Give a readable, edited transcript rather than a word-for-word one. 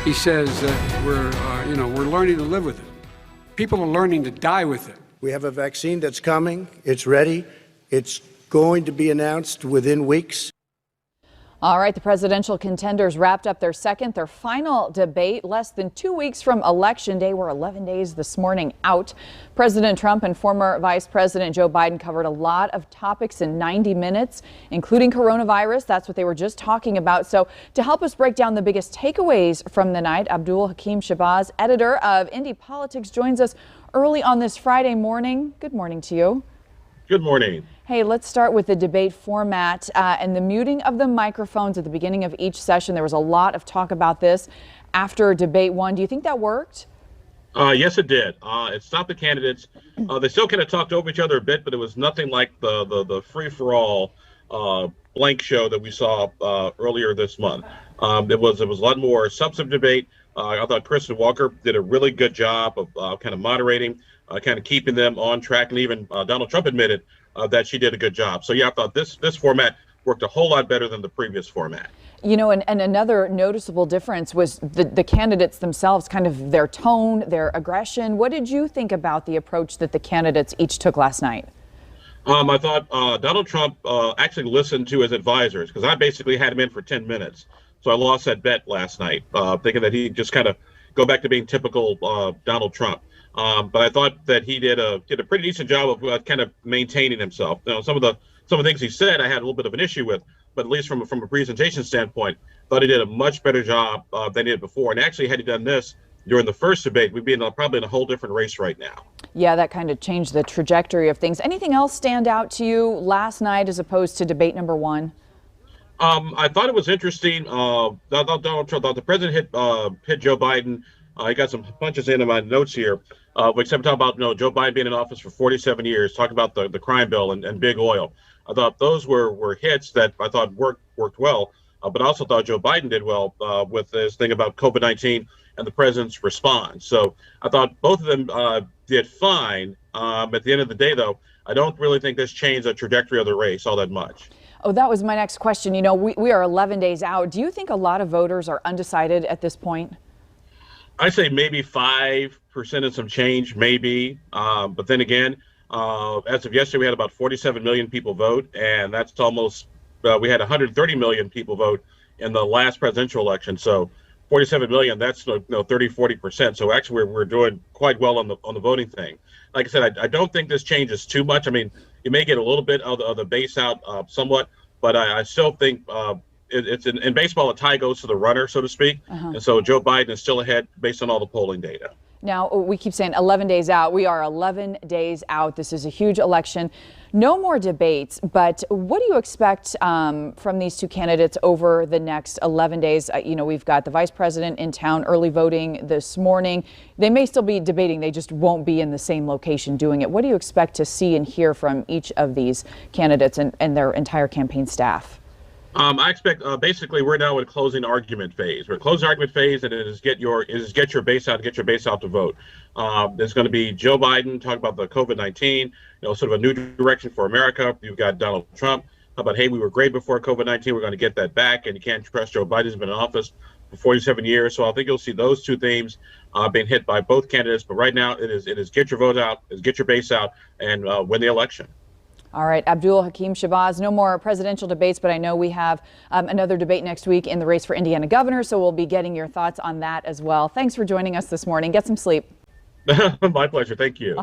He says that we're learning to live with it. People are learning to die with it. We have a vaccine that's coming. It's ready. It's going to be announced within weeks. All right, the presidential contenders wrapped up their final debate less than 2 weeks from Election Day. We're 11 days this morning out. President Trump and former Vice President Joe Biden covered a lot of topics in 90 minutes, including coronavirus. That's what they were just talking about. So to help us break down the biggest takeaways from the night, Abdul Hakim Shabazz, editor of Indy Politics, joins us early on this Friday morning. Good morning to you. Good morning. Hey, let's start with the debate format and the muting of the microphones at the beginning of each session. There was a lot of talk about this after debate one. Do you think that worked? Yes, it did. It stopped the candidates. They still kind of talked over each other a bit, but it was nothing like the free-for-all blank show that we saw earlier this month. It was a lot more substantive debate. I thought Kristen Walker did a really good job of kind of moderating, kind of keeping them on track, and even Donald Trump admitted that she did a good job. So yeah, I thought this format worked a whole lot better than the previous format. You know, and another noticeable difference was the candidates themselves, kind of their tone, their aggression. What did you think about the approach that the candidates each took last night? I thought Donald Trump actually listened to his advisors, because I basically had him in for 10 minutes. So I lost that bet last night, thinking that he'd just kind of go back to being typical Donald Trump. But I thought that he did a pretty decent job of kind of maintaining himself. You know, some of the things he said I had a little bit of an issue with, but at least from a presentation standpoint, thought he did a much better job than he did before. And actually, had he done this during the first debate, we'd be probably in a whole different race right now. Yeah, that kind of changed the trajectory of things. Anything else stand out to you last night as opposed to debate number one? I thought it was interesting. Donald Trump thought the president hit Joe Biden. I got some punches in my notes here. Except talking about Joe Biden being in office for 47 years, talking about the crime bill and big oil. I thought those were hits that I thought worked well. But I also thought Joe Biden did well with this thing about COVID-19 and the president's response. So I thought both of them did fine. At the end of the day, though, I don't really think this changed the trajectory of the race all that much. Oh, that was my next question. You know, we are 11 days out. Do you think a lot of voters are undecided at this point? I say maybe 5% and some change, maybe. But then again, as of yesterday, we had about 47 million people vote, and that's almost we had 130 million people vote in the last presidential election. So 47 million, that's 30-40%. So actually, we're doing quite well on the voting thing. Like I said, I don't think this changes too much. I mean, you may get a little bit of the base out somewhat, but I still think it's in baseball, a tie goes to the runner, so to speak. And so Joe Biden is still ahead based on all the polling data. Now, we keep saying 11 days out. We are 11 days out. This is a huge election. No more debates, but what do you expect from these two candidates over the next 11 days? We've got the vice president in town, early voting this morning. They may still be debating. They just won't be in the same location doing it. What do you expect to see and hear from each of these candidates and their entire campaign staff? I expect basically we're now in closing argument phase. We're in closing argument phase, and it is get your base out, get your base out to vote. There's going to be Joe Biden talking about the COVID-19, sort of a new direction for America. You've got Donald Trump about, hey, we were great before COVID-19. We're going to get that back, and you can't trust Joe Biden. He's been in office for 47 years. So I think you'll see those two themes being hit by both candidates. But right now, it is get your vote out, is get your base out, and win the election. All right, Abdul Hakim Shabazz, no more presidential debates, but I know we have another debate next week in the race for Indiana governor, so we'll be getting your thoughts on that as well. Thanks for joining us this morning. Get some sleep. My pleasure. Thank you.